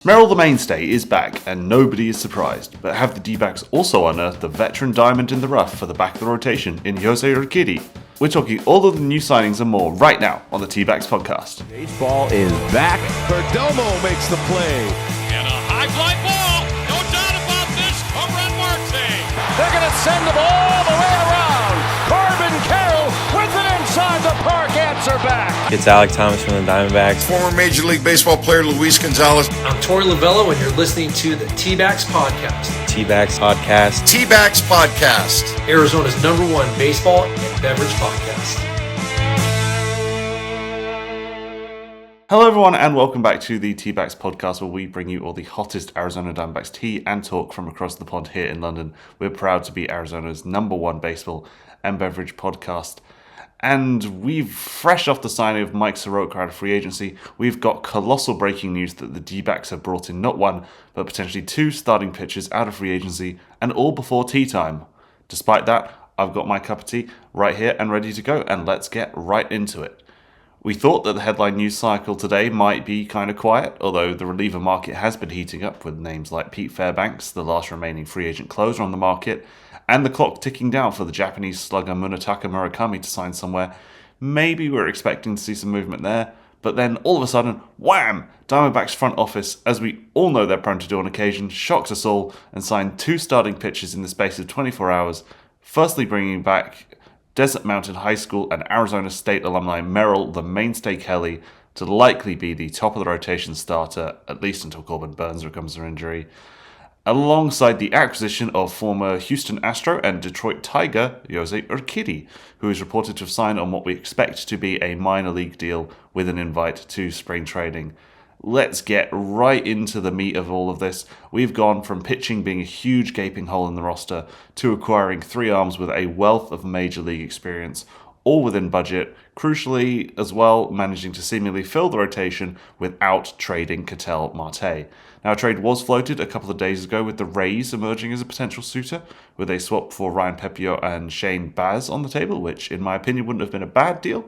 Merrill the mainstay is back, and nobody is surprised, but have the Dbacks also unearthed the veteran diamond in the rough for the back of the rotation in Jose Urquidy? We're talking all of the new signings and more right now on the Dbacks podcast. Baseball is back. Perdomo makes the play. And a high fly ball. No doubt about this. Home run Marte. They're going to send them all the way around. Corbin Carroll with an inside the park answer back. It's Alec Thomas from the Diamondbacks. Former Major League Baseball player Luis Gonzalez. I'm Tori Lavello, and you're listening to the Dbacks podcast. Dbacks podcast. Dbacks podcast. Arizona's #1 baseball and beverage podcast. Hello everyone and welcome back to the Dbacks podcast, where we bring you all the hottest Arizona Diamondbacks tea and talk from across the pond here in London. We're proud to be Arizona's #1 baseball and beverage podcast. And we've, fresh off the signing of Mike Soroka out of free agency, we've got colossal breaking news that the Dbacks have brought in not one, but potentially two starting pitchers out of free agency, and all before tea time. Despite that, I've got my cup of tea right here and ready to go, and let's get right into it. We thought that the headline news cycle today might be kind of quiet, although the reliever market has been heating up with names like Pete Fairbanks, the last remaining free agent closer on the market, and the clock ticking down for the Japanese slugger Munetaka Murakami to sign somewhere. Maybe we're expecting to see some movement there, but then all of a sudden, wham! Diamondbacks front office, as we all know they're prone to do on occasion, shocked us all and signed two starting pitchers in the space of 24 hours, firstly bringing back Desert Mountain High School and Arizona State alumni Merrill, the mainstay Kelly, to likely be the top of the rotation starter, at least until Corbin Burns recovers from injury, alongside the acquisition of former Houston Astro and Detroit Tiger Jose Urquidy, who is reported to have signed on what we expect to be a minor league deal with an invite to spring training. Let's get right into the meat of all of this. We've gone from pitching being a huge gaping hole in the roster to acquiring three arms with a wealth of major league experience, all within budget, crucially as well managing to seemingly fill the rotation without trading Ketel Marte. Now, a trade was floated a couple of days ago with the Rays emerging as a potential suitor, with a swap for Ryan Pepiot and Shane Baz on the table, which in my opinion wouldn't have been a bad deal.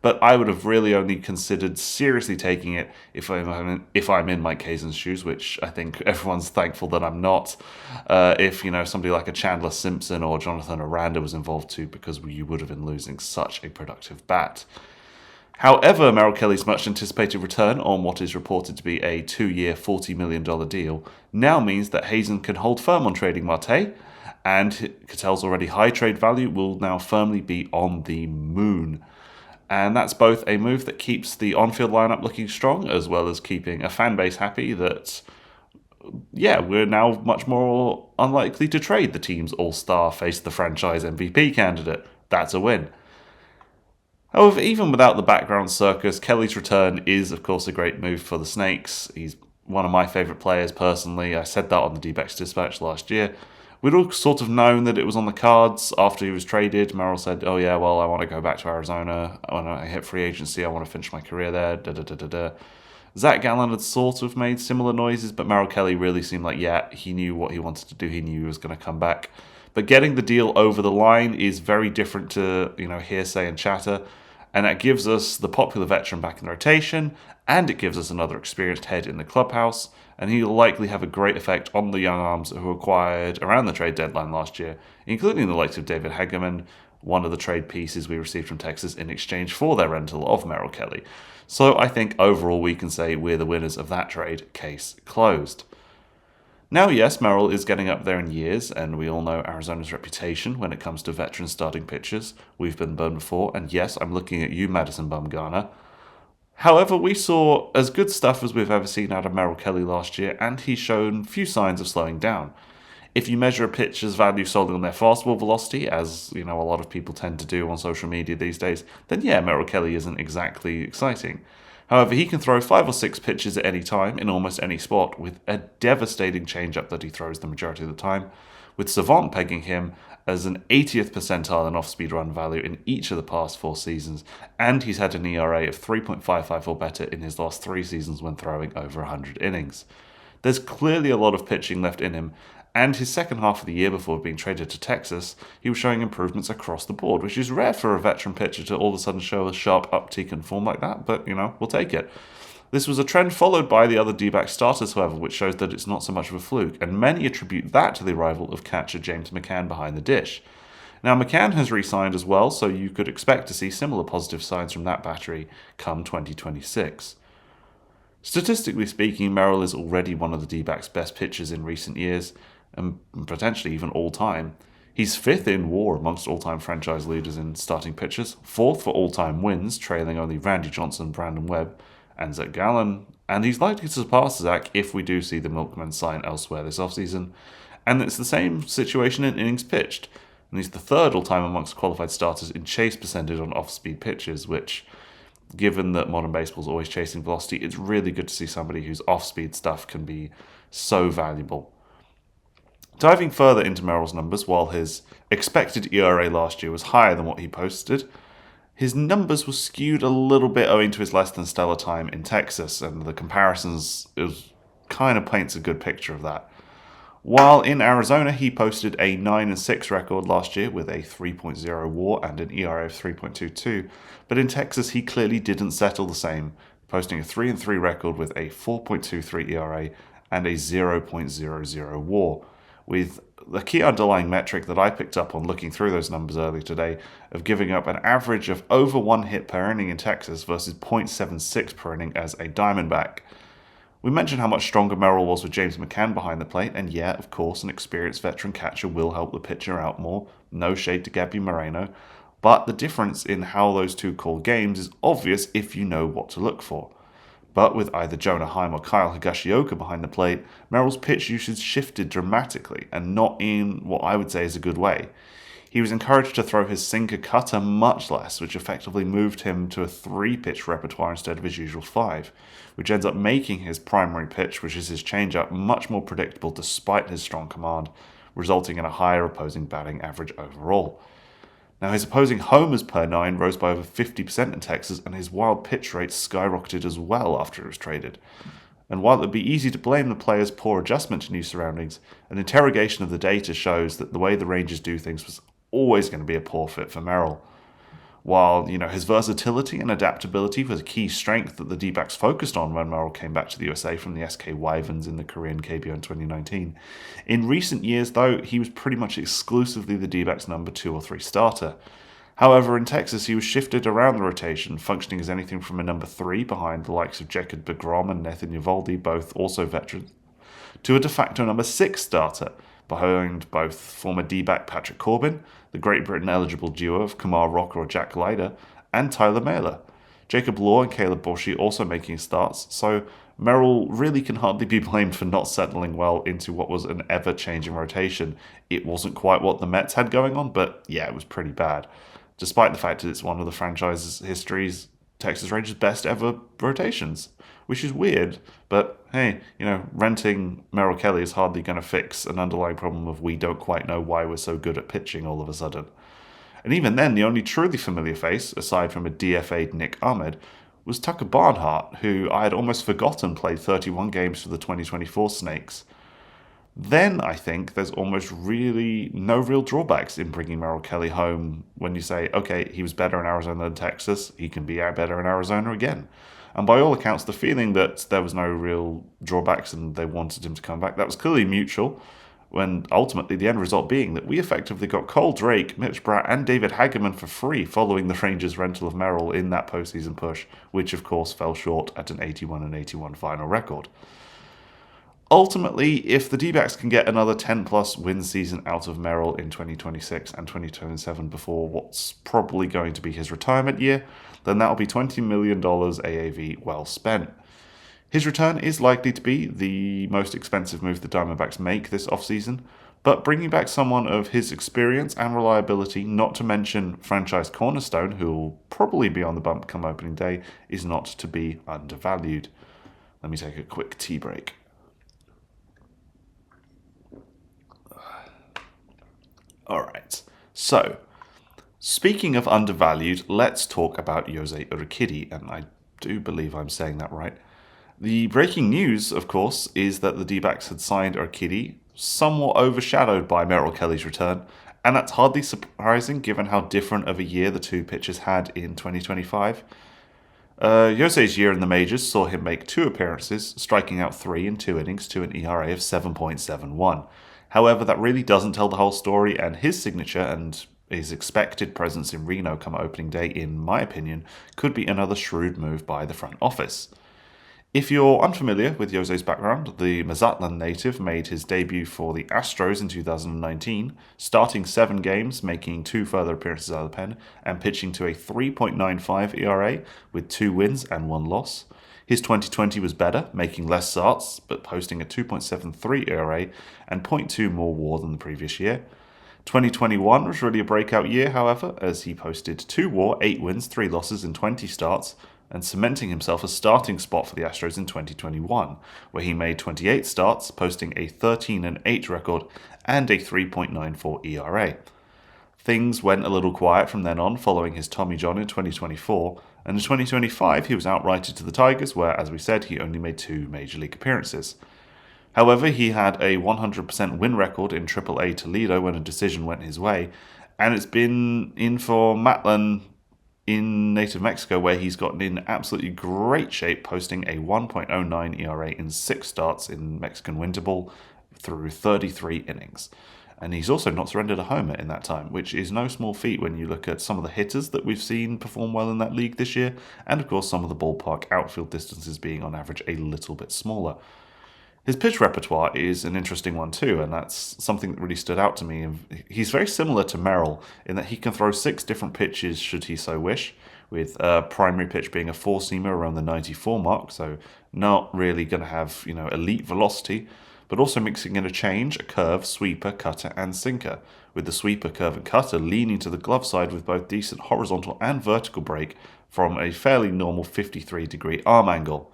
But I would have really only considered seriously taking it if I'm in Mike Hazen's shoes, which I think everyone's thankful that I'm not. If somebody like a Chandler Simpson or Jonathan Aranda was involved too, because you would have been losing such a productive bat. However, Merrill Kelly's much anticipated return on what is reported to be a 2-year, $40 million deal now means that Hazen can hold firm on trading Marte, and Ketel's already high trade value will now firmly be on the moon. And that's both a move that keeps the on-field lineup looking strong, as well as keeping a fan base happy that, we're now much more unlikely to trade the team's all-star face the franchise MVP candidate. That's a win. However, even without the background circus, Kelly's return is, of course, a great move for the Snakes. He's one of my favourite players personally. I said that on the Dbacks Dispatch last year. We'd all sort of known that it was on the cards after he was traded. Merrill said, I want to go back to Arizona. When I hit free agency, I want to finish my career there. Zach Gallen had sort of made similar noises, but Merrill Kelly really seemed like, he knew what he wanted to do. He knew he was going to come back. But getting the deal over the line is very different to, hearsay and chatter. And that gives us the popular veteran back in the rotation, and it gives us another experienced head in the clubhouse, and he'll likely have a great effect on the young arms who were acquired around the trade deadline last year, including the likes of David Hageman, one of the trade pieces we received from Texas in exchange for their rental of Merrill Kelly. So I think overall we can say we're the winners of that trade, case closed. Now, yes, Merrill is getting up there in years, and we all know Arizona's reputation when it comes to veteran starting pitchers. We've been burned before, and yes, I'm looking at you, Madison Bumgarner. However, we saw as good stuff as we've ever seen out of Merrill Kelly last year, and he's shown few signs of slowing down. If you measure a pitcher's value solely on their fastball velocity, as a lot of people tend to do on social media these days, then Merrill Kelly isn't exactly exciting. However, he can throw 5 or 6 pitches at any time in almost any spot with a devastating changeup that he throws the majority of the time, with Savant pegging him as an 80th percentile in off-speed run value in each of the past 4 seasons, and he's had an ERA of 3.55 or better in his last 3 seasons when throwing over 100 innings. There's clearly a lot of pitching left in him, and his second half of the year before being traded to Texas, he was showing improvements across the board, which is rare for a veteran pitcher to all of a sudden show a sharp uptick in form like that, but, we'll take it. This was a trend followed by the other D-backs starters, however, which shows that it's not so much of a fluke, and many attribute that to the arrival of catcher James McCann behind the dish. Now, McCann has re-signed as well, so you could expect to see similar positive signs from that battery come 2026. Statistically speaking, Merrill is already one of the D-backs' best pitchers in recent years, and potentially even all time. He's 5th in WAR amongst all-time franchise leaders in starting pitchers, 4th for all-time wins, trailing only Randy Johnson, Brandon Webb, and Zach Gallen, and he's likely to surpass Zach if we do see the Milkman sign elsewhere this offseason. And it's the same situation in innings pitched, and he's the 3rd all-time amongst qualified starters in chase percentage on off-speed pitches, which, given that modern baseball is always chasing velocity, it's really good to see somebody whose off-speed stuff can be so valuable. Diving further into Merrill's numbers, while his expected ERA last year was higher than what he posted, his numbers were skewed a little bit owing to his less than stellar time in Texas, and the comparisons kind of paints a good picture of that. While in Arizona, he posted a 9-6 record last year with a 3.0 WAR and an ERA of 3.22, but in Texas he clearly didn't settle the same, posting a 3-3 record with a 4.23 ERA and a 0.00 WAR, with the key underlying metric that I picked up on looking through those numbers earlier today of giving up an average of over 1 hit per inning in Texas versus 0.76 per inning as a Diamondback. We mentioned how much stronger Merrill was with James McCann behind the plate, and yeah, of course, an experienced veteran catcher will help the pitcher out more. No shade to Gabby Moreno, but the difference in how those two call games is obvious if you know what to look for. But with either Jonah Heim or Kyle Higashioka behind the plate, Merrill's pitch usage shifted dramatically, and not in what I would say is a good way. He was encouraged to throw his sinker cutter much less, which effectively moved him to a 3-pitch repertoire instead of his usual 5, which ends up making his primary pitch, which is his changeup, much more predictable despite his strong command, resulting in a higher opposing batting average overall. Now, his opposing homers per 9 rose by over 50% in Texas, and his wild pitch rate skyrocketed as well after it was traded. And while it would be easy to blame the player's poor adjustment to new surroundings, an interrogation of the data shows that the way the Rangers do things was always going to be a poor fit for Merrill. While, his versatility and adaptability was a key strength that the D-backs focused on when Merrill came back to the USA from the SK Wyverns in the Korean KBO in 2019. In recent years, though, he was pretty much exclusively the D-backs' number 2 or 3 starter. However, in Texas, he was shifted around the rotation, functioning as anything from a number 3 behind the likes of Jacob deGrom and Nathan Eovaldi, both also veterans, to a de facto number 6 starter, behind both former D-back Patrick Corbin, the Great Britain eligible duo of Kumar Rocker or Jack Leiter, and Tyler Mahler. Jacob Law and Caleb Borshi also making starts, so Merrill really can hardly be blamed for not settling well into what was an ever-changing rotation. It wasn't quite what the Mets had going on, but yeah, it was pretty bad, despite the fact that it's one of the franchise's history's Texas Rangers' best ever rotations, which is weird, but hey, renting Merrill Kelly is hardly going to fix an underlying problem of we don't quite know why we're so good at pitching all of a sudden. And even then, the only truly familiar face, aside from a DFA'd Nick Ahmed, was Tucker Barnhart, who I had almost forgotten played 31 games for the 2024 Snakes. Then I think there's almost really no real drawbacks in bringing Merrill Kelly home when you say, okay, he was better in Arizona than Texas, he can be better in Arizona again. And by all accounts, the feeling that there was no real drawbacks and they wanted him to come back, that was clearly mutual, when ultimately the end result being that we effectively got Cole Drake, Mitch Bratt, and David Hageman for free following the Rangers' rental of Merrill in that postseason push, which of course fell short at an 81-81 final record. Ultimately, if the D-backs can get another 10-plus win season out of Merrill in 2026 and 2027 before what's probably going to be his retirement year, then that'll be $20 million AAV well spent. His return is likely to be the most expensive move the Diamondbacks make this offseason, but bringing back someone of his experience and reliability, not to mention franchise cornerstone, who will probably be on the bump come opening day, is not to be undervalued. Let me take a quick tea break. Alright, so, speaking of undervalued, let's talk about Jose Urquidy, and I do believe I'm saying that right. The breaking news, of course, is that the D-backs had signed Urquidy, somewhat overshadowed by Merrill Kelly's return, and that's hardly surprising given how different of a year the two pitchers had in 2025. Jose's year in the majors saw him make 2 appearances, striking out 3 in 2 innings to an ERA of 7.71. However, that really doesn't tell the whole story, and his signature and his expected presence in Reno come opening day, in my opinion, could be another shrewd move by the front office. If you're unfamiliar with Jose's background, the Mazatlan native made his debut for the Astros in 2019, starting 7 games, making 2 further appearances out of the pen, and pitching to a 3.95 ERA with 2 wins and 1 loss. His 2020 was better, making less starts, but posting a 2.73 ERA and 0.2 more WAR than the previous year. 2021 was really a breakout year, however, as he posted 2 WAR, 8 wins, 3 losses in 20 starts, and cementing himself a starting spot for the Astros in 2021, where he made 28 starts, posting a 13-8 record and a 3.94 ERA. Things went a little quiet from then on following his Tommy John in 2024, and in 2025 he was outrighted to the Tigers, where, as we said, he only made 2 major league appearances. However, he had a 100% win record in AAA Toledo when a decision went his way, and it's been in for Mazatlan in native Mexico, where he's gotten in absolutely great shape, posting a 1.09 ERA in 6 starts in Mexican winter ball through 33 innings. And he's also not surrendered a homer in that time, which is no small feat when you look at some of the hitters that we've seen perform well in that league this year, and of course some of the ballpark outfield distances being on average a little bit smaller. His pitch repertoire is an interesting one too, and that's something that really stood out to me. He's very similar to Merrill in that he can throw 6 different pitches should he so wish, with a primary pitch being a 4-seamer around the 94 mark, so not really going to have elite velocity, but also mixing in a change, a curve, sweeper, cutter, and sinker, with the sweeper, curve, and cutter leaning to the glove side with both decent horizontal and vertical break from a fairly normal 53-degree arm angle.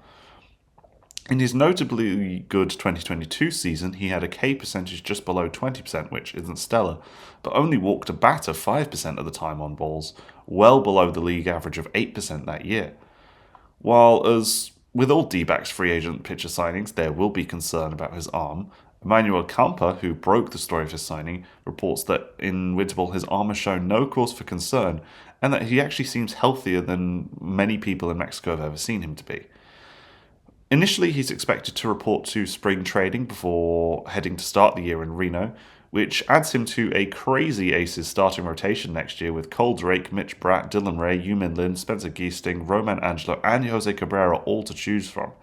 In his notably good 2022 season, he had a K percentage just below 20%, which isn't stellar, but only walked a batter 5% of the time on balls, well below the league average of 8% that year. While, as with all Dbacks free agent pitcher signings, there will be concern about his arm, Emmanuel Campa, who broke the story of his signing, reports that in winter ball his arm has shown no cause for concern, and that he actually seems healthier than many people in Mexico have ever seen him to be. Initially, he's expected to report to spring training before heading to start the year in Reno, which adds him to a crazy Aces starting rotation next year with Cole Drake, Mitch Bratt, Dylan Ray, Yumin Lin, Spencer Giesting, Roman Angelo, and Jose Cabrera all to choose from.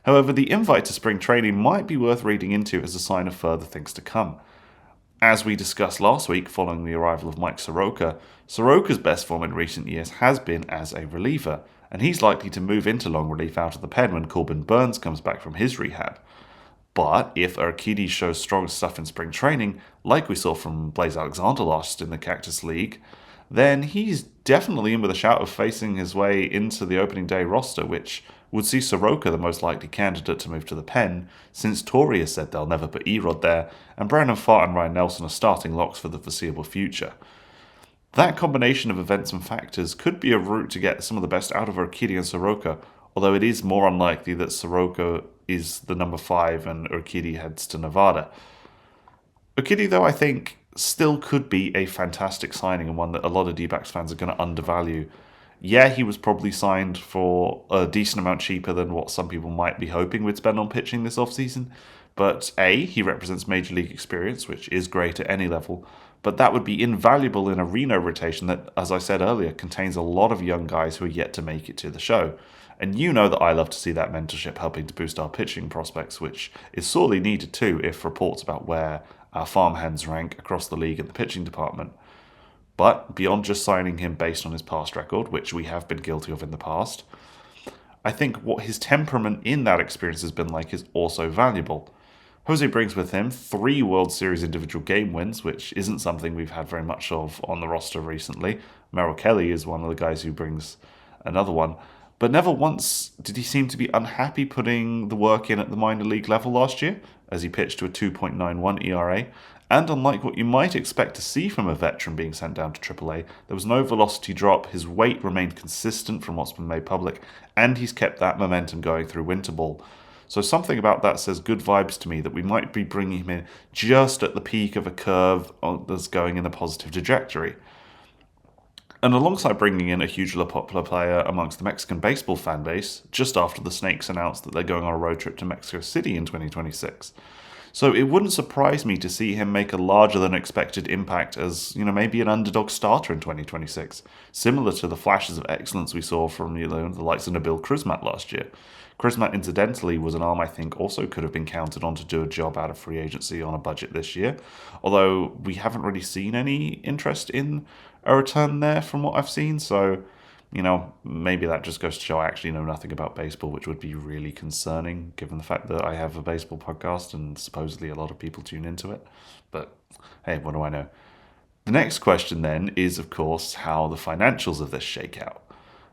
However, the invite to spring training might be worth reading into as a sign of further things to come. As we discussed last week following the arrival of Mike Soroka, Soroka's best form in recent years has been as a reliever, and he's likely to move into long relief out of the pen when Corbin Burns comes back from his rehab. But if Urquidy shows strong stuff in spring training, like we saw from Blaze Alexander last in the Cactus League, then he's definitely in with a shout of facing his way into the opening day roster, which would see Soroka the most likely candidate to move to the pen, since Torrey has said they'll never put Erod there, and Brandon Pfaadt and Ryan Nelson are starting locks for the foreseeable future. That combination of events and factors could be a route to get some of the best out of Urquidy and Soroka, although it is more unlikely that Soroka is the number 5 and Urquidy heads to Nevada. Urquidy, though, I think still could be a fantastic signing and one that a lot of Dbacks fans are going to undervalue. Yeah, he was probably signed for a decent amount cheaper than what some people might be hoping we'd spend on pitching this offseason, but A, he represents major league experience, which is great at any level, but that would be invaluable in a Reno rotation that, as I said earlier, contains a lot of young guys who are yet to make it to the show. And you know that I love to see that mentorship helping to boost our pitching prospects, which is sorely needed too if reports about where our farmhands rank across the league in the pitching department. But beyond just signing him based on his past record, which we have been guilty of in the past, I think what his temperament in that experience has been like is also valuable. Jose brings with him 3 World Series individual game wins, which isn't something we've had very much of on the roster recently. Merrill Kelly is one of the guys who brings another one. But never once did he seem to be unhappy putting the work in at the minor league level last year, as he pitched to a 2.91 ERA. And unlike what you might expect to see from a veteran being sent down to AAA, there was no velocity drop, his weight remained consistent from what's been made public, and he's kept that momentum going through winter ball. So something about that says good vibes to me that we might be bringing him in just at the peak of a curve that's going in a positive trajectory. And alongside bringing in a hugely popular player amongst the Mexican baseball fan base, just after the Snakes announced that they're going on a road trip to Mexico City in 2026. So it wouldn't surprise me to see him make a larger than expected impact as, maybe an underdog starter in 2026, similar to the flashes of excellence we saw from, the likes of Nabil Crismat last year. Crismat, incidentally, was an arm I think also could have been counted on to do a job out of free agency on a budget this year, although we haven't really seen any interest in a return there from what I've seen, so, maybe that just goes to show I actually know nothing about baseball, which would be really concerning, given the fact that I have a baseball podcast and supposedly a lot of people tune into it. But hey, what do I know? The next question then is, of course, how the financials of this shake out.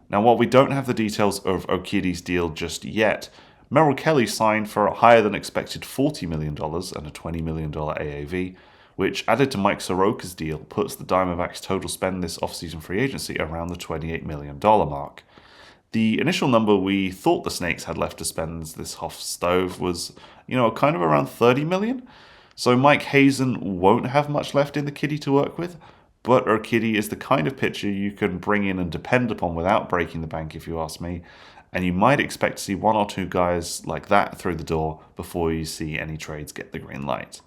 Now, while we don't have the details of Urquidy's deal just yet, Merrill Kelly signed for a higher than expected $40 million and a $20 million AAV, which, added to Mike Soroka's deal, puts the Diamondbacks' total spend this offseason free agency around the $28 million mark. The initial number we thought the Snakes had left to spend this off stove was, kind of around $30 million. So Mike Hazen won't have much left in the kitty to work with, but Urquidy is the kind of pitcher you can bring in and depend upon without breaking the bank, if you ask me, and you might expect to see one or two guys like that through the door before you see any trades get the green light.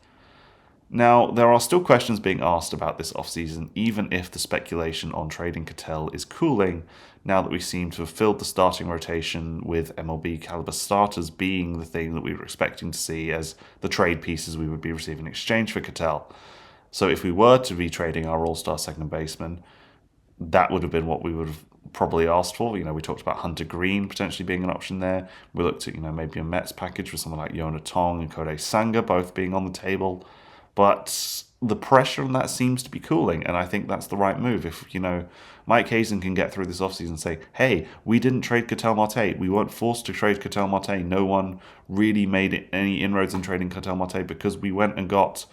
Now, there are still questions being asked about this offseason, even if the speculation on trading Ketel is cooling, now that we seem to have filled the starting rotation with MLB caliber starters being the thing that we were expecting to see as the trade pieces we would be receiving in exchange for Ketel. So if we were to be trading our all-star second baseman, that would have been what we would have probably asked for. We talked about Hunter Green potentially being an option there. We looked at, maybe a Mets package with someone like Yona Tong and Kodai Senga both being on the table. But the pressure on that seems to be cooling, and I think that's the right move. If, Mike Hazen can get through this offseason and say, hey, we didn't trade Ketel Marte. We weren't forced to trade Ketel Marte. No one really made any inroads in trading Ketel Marte because we went and got,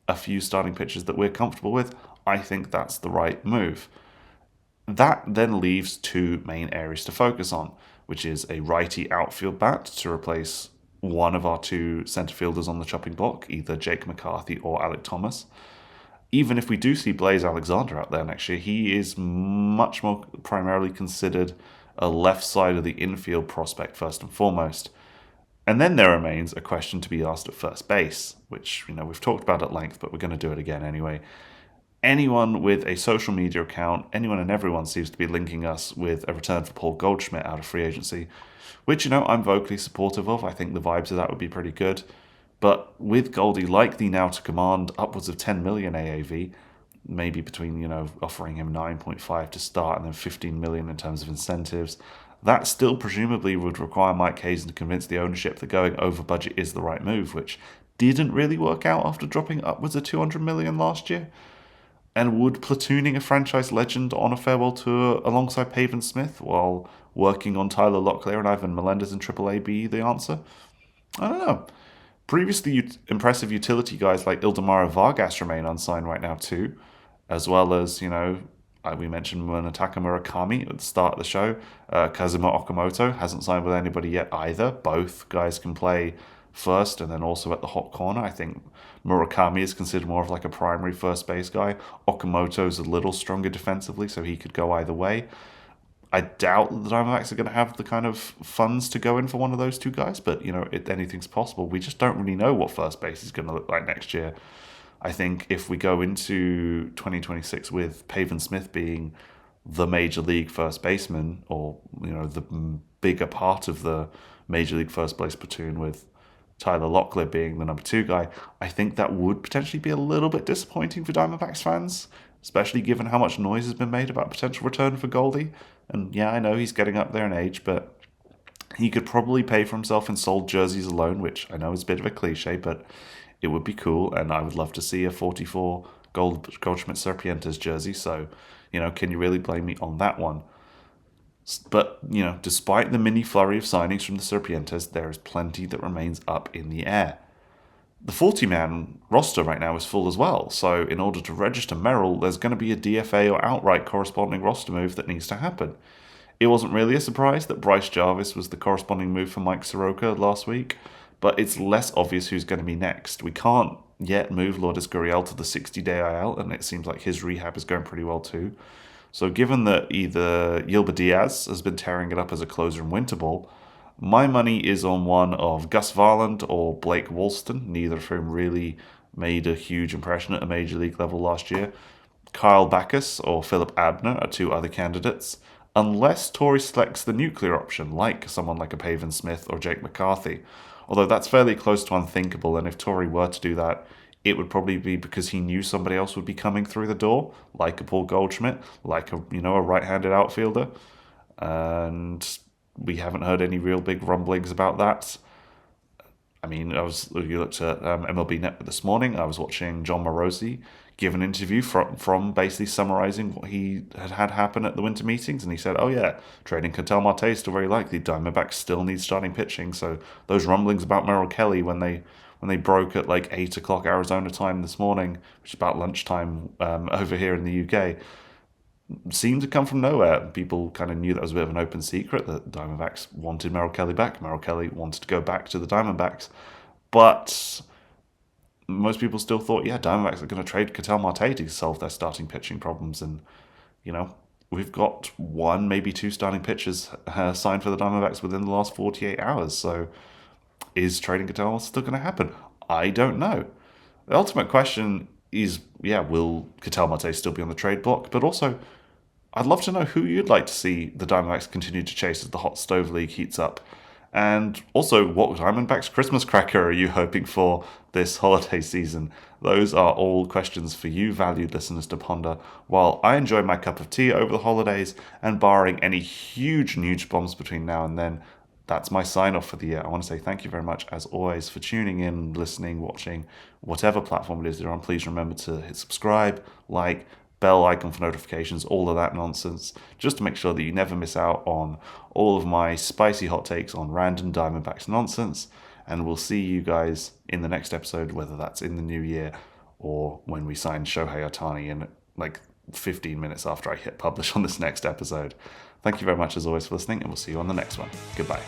a few starting pitchers that we're comfortable with. I think that's the right move. That then leaves two main areas to focus on, which is a righty outfield bat to replace one of our two center fielders on the chopping block, either Jake McCarthy or Alec Thomas. Even if we do see Blaze Alexander out there next year, he is much more primarily considered a left side of the infield prospect first and foremost. And then there remains a question to be asked at first base, which, we've talked about at length, but we're going to do it again anyway. Anyone with a social media account, anyone and everyone seems to be linking us with a return for Paul Goldschmidt out of free agency, which, I'm vocally supportive of. I think the vibes of that would be pretty good. But with Goldie likely now to command upwards of 10 million AAV, maybe between, offering him 9.5 to start and then 15 million in terms of incentives, that still presumably would require Mike Hazen to convince the ownership that going over budget is the right move, which didn't really work out after dropping upwards of 200 million last year. And would platooning a franchise legend on a farewell tour alongside Pavin Smith while working on Tyler Locklear and Ivan Melendez in AAA be the answer? I don't know. Previously impressive utility guys like Ildemaro Vargas remain unsigned right now too, as well as, we mentioned Munetaka Murakami at the start of the show. Kazuma Okamoto hasn't signed with anybody yet either. Both guys can play first and then also at the hot corner. I think Murakami is considered more of like a primary first base guy. Okamoto's a little stronger defensively, so he could go either way. I doubt that the Diamondbacks are going to have the kind of funds to go in for one of those two guys, but, anything's possible. We just don't really know what first base is going to look like next year. I think if we go into 2026 with Pavin Smith being the major league first baseman, or, the bigger part of the major league first base platoon with Tyler Locklear being the number two guy, I think that would potentially be a little bit disappointing for Diamondbacks fans, especially given how much noise has been made about potential return for Goldie. And yeah, I know he's getting up there in age, but he could probably pay for himself in sold jerseys alone, which I know is a bit of a cliche, but it would be cool, and I would love to see a 44 Goldschmidt Serpientes jersey, so, can you really blame me on that one? But, despite the mini flurry of signings from the Serpientes, there is plenty that remains up in the air. The 40-man roster right now is full as well, so in order to register Merrill, there's going to be a DFA or outright corresponding roster move that needs to happen. It wasn't really a surprise that Bryce Jarvis was the corresponding move for Mike Soroka last week, but it's less obvious who's going to be next. We can't yet move Lourdes Gurriel to the 60-day IL, and it seems like his rehab is going pretty well too. So given that either Yilba Diaz has been tearing it up as a closer in winter ball, my money is on one of Gus Varland or Blake Walston, neither of whom really made a huge impression at a major league level last year. Kyle Backus or Philip Abner are two other candidates, unless Torrey selects the nuclear option, like someone like a Pavin Smith or Jake McCarthy. Although that's fairly close to unthinkable, and if Torrey were to do that, it would probably be because he knew somebody else would be coming through the door, like a Paul Goldschmidt, like a right-handed outfielder, and we haven't heard any real big rumblings about that. I mean, you looked at MLB Network this morning. I was watching John Morosi give an interview from basically summarizing what he had happen at the winter meetings, and he said, "Oh yeah, trading Ketel Marte is still very likely. Diamondbacks still need starting pitching." So those rumblings about Merrill Kelly when they broke at like 8 o'clock Arizona time this morning, which is about lunchtime over here in the UK, seemed to come from nowhere. People kind of knew that was a bit of an open secret that the Diamondbacks wanted Merrill Kelly back. Merrill Kelly wanted to go back to the Diamondbacks. But most people still thought, yeah, Diamondbacks are going to trade Ketel Marte to solve their starting pitching problems. And, we've got one, maybe two starting pitchers signed for the Diamondbacks within the last 48 hours. So is trading Ketel still going to happen? I don't know. The ultimate question is, will Ketel Marte still be on the trade block? But also, I'd love to know who you'd like to see the Diamondbacks continue to chase as the Hot Stove League heats up. And also, what Diamondbacks Christmas cracker are you hoping for this holiday season? Those are all questions for you, valued listeners, to ponder while I enjoy my cup of tea over the holidays, and barring any huge news bombs between now and then, that's my sign-off for the year. I want to say thank you very much, as always, for tuning in, listening, watching, whatever platform it is you're on. Please remember to hit subscribe, like, bell icon for notifications, all of that nonsense, just to make sure that you never miss out on all of my spicy hot takes on random Diamondbacks nonsense. And we'll see you guys in the next episode, whether that's in the new year or when we sign Shohei Ohtani in like 15 minutes after I hit publish on this next episode. Thank you very much, as always, for listening, and we'll see you on the next one. Goodbye.